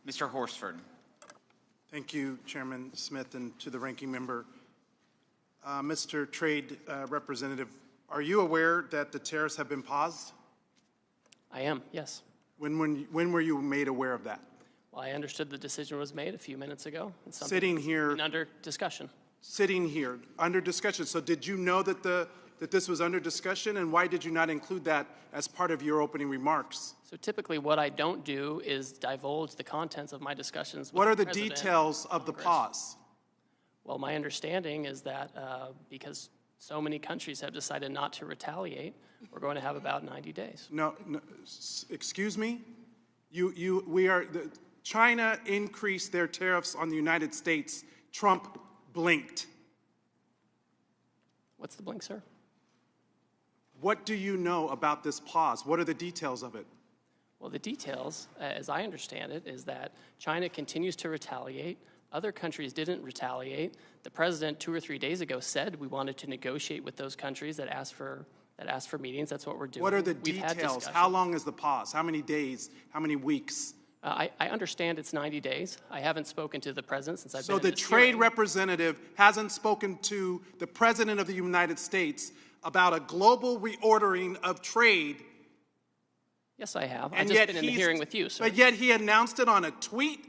Mr. Horsford. Thank you, Chairman Smith, and to the ranking member. Mr. Trade Representative, are you aware that the tariffs have been paused? I am, yes. When were you made aware of that? Well, I understood the decision was made a few minutes ago. It's something Sitting here, under discussion. Sitting here, under discussion. So did you know that that this was under discussion, and why did you not include that as part of your opening remarks? So typically what I don't do is divulge the contents of my discussions with What are the President details of the Congress. pause? Well, my understanding is that because so many countries have decided not to retaliate, we're going to have about 90 days. No, excuse me? China increased their tariffs on the United States. Trump blinked. What's the blink, sir? What do you know about this pause? What are the details of it? Well, the details, as I understand it, is that China continues to retaliate. Other countries didn't retaliate. The president 2 or 3 days ago said we wanted to negotiate with those countries that asked for meetings. That's what we're doing. What are the We've had details? discussions. How long is the pause? How many days? How many weeks? I understand it's 90 days. I haven't spoken to the president since I've So been the in this trade hearing. representative hasn't spoken to the president of the United States about a global reordering of trade. Yes, I have. I've And just yet been in the hearing with you, sir. But yet he announced it on a tweet.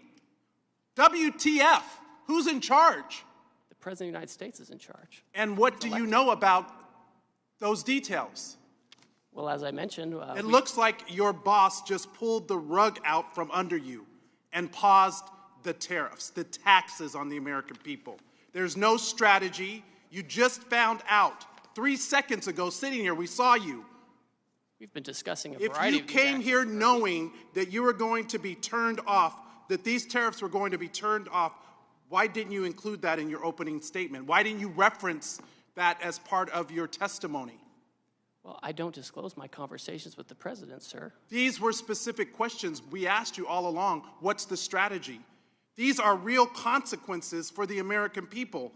WTF? Who's in charge? The president of the United States is in charge. And what do you know about those details? Well, as I mentioned, It looks like your boss just pulled the rug out from under you and paused the tariffs, the taxes on the American people. There's no strategy. You just found out 3 seconds ago sitting here. We saw you. we've been discussing a If variety you of these came actions here for a knowing that you were going to be turned off, that these tariffs were going to be turned off, why didn't you include that in your opening statement? Why didn't you reference that as part of your testimony? Well, I don't disclose my conversations with the president, sir. These were specific questions we asked you all along. What's the strategy? These are real consequences for the American people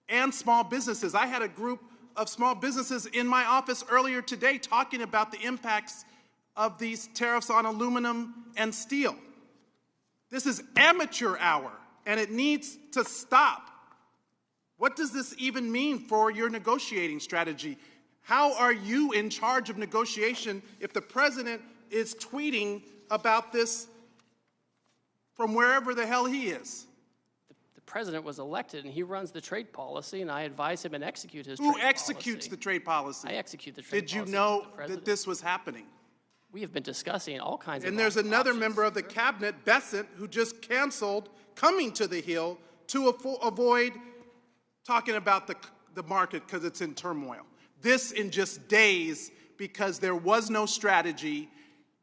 and small businesses. I had a group of small businesses in my office earlier today talking about the impacts of these tariffs on aluminum and steel. This is amateur hour, and it needs to stop. What does this even mean for your negotiating strategy? How are you in charge of negotiation if the president is tweeting about this from wherever the hell he is? The president was elected, and he runs the trade policy, and I advise him and execute his Who trade executes policy. the trade policy? I execute the trade Did you policy know with the president. that this was happening? We have been discussing all kinds of And there's another options. member of the cabinet, Besant, who just canceled coming to the Hill to avoid talking about the market because it's in turmoil. This in just days because there was no strategy,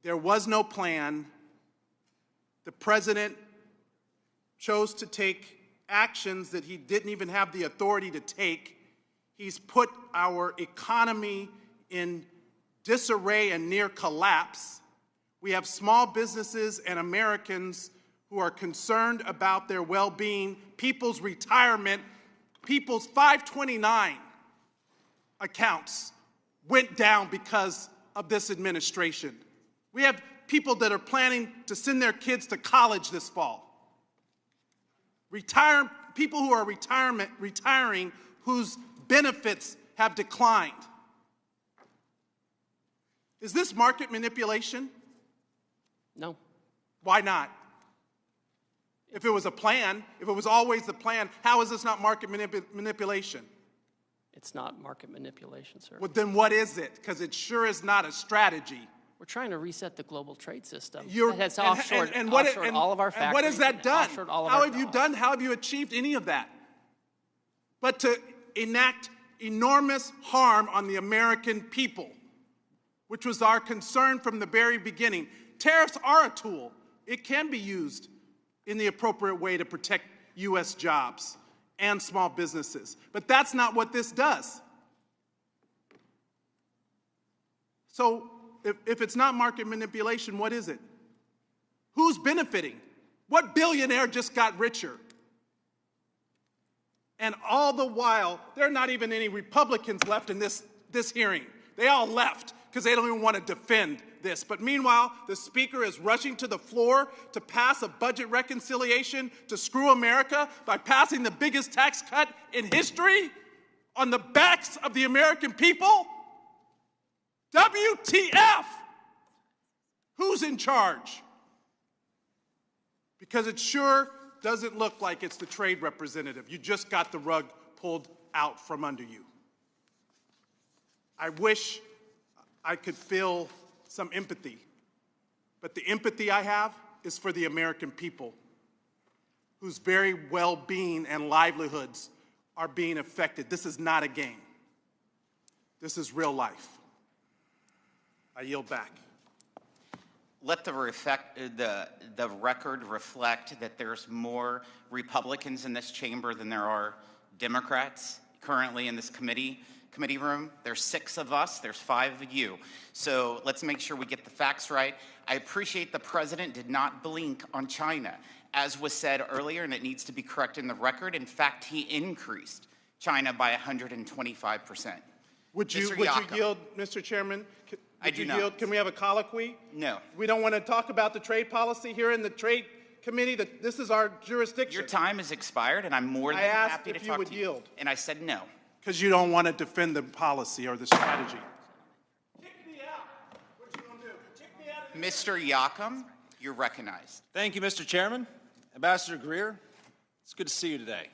there was no plan. The president chose to take actions that he didn't even have the authority to take. He's put our economy in disarray and near collapse. We have small businesses and Americans who are concerned about their well-being, people's retirement, people's 529 accounts went down because of this administration. We have people that are planning to send their kids to college this fall. People who are retiring whose benefits have declined. Is this market manipulation? No. Why not? If it was a plan, if it was always the plan, how is this not market manipulation? It's not market manipulation, sir. Well, then what is it? Because it sure is not a strategy. We're trying to reset the global trade system. You're, That's and offshored all of our factories. And what has that done? Offshored all of How our have you jobs. done? How have you achieved any of that? But to enact enormous harm on the American people, which was our concern from the very beginning. Tariffs are a tool. It can be used in the appropriate way to protect U.S. jobs and small businesses. But that's not what this does. So if it's not market manipulation, what is it? Who's benefiting? What billionaire just got richer? And all the while, there are not even any Republicans left in this hearing. They all left because they don't even want to defend this. But meanwhile, the Speaker is rushing to the floor to pass a budget reconciliation to screw America by passing the biggest tax cut in history on the backs of the American people. WTF? Who's in charge? Because it sure doesn't look like it's the trade representative. You just got the rug pulled out from under you. I wish I could feel some empathy, but the empathy I have is for the American people whose very well-being and livelihoods are being affected. This is not a game. This is real life. I yield back. Let the record reflect that there's more Republicans in this chamber than there are Democrats currently in this committee room. There's 6 of us, there's 5 of you. So let's make sure we get the facts right. I appreciate the president did not blink on China, as was said earlier, and it needs to be corrected in the record. In fact, he increased China by 125%. Would you yield, Mr. Chairman? I do not. Yield? Can we have a colloquy? No. We don't want to talk about the trade policy here in the Trade Committee. This is our jurisdiction. Your time has expired, and I'm more than happy to talk to you. I asked if you would yield. And I said no. Because you don't want to defend the policy or the strategy. Kick me out. What you going to do? Kick me out of Mr. Yocum, you're recognized. Thank you, Mr. Chairman. Ambassador Greer, it's good to see you today.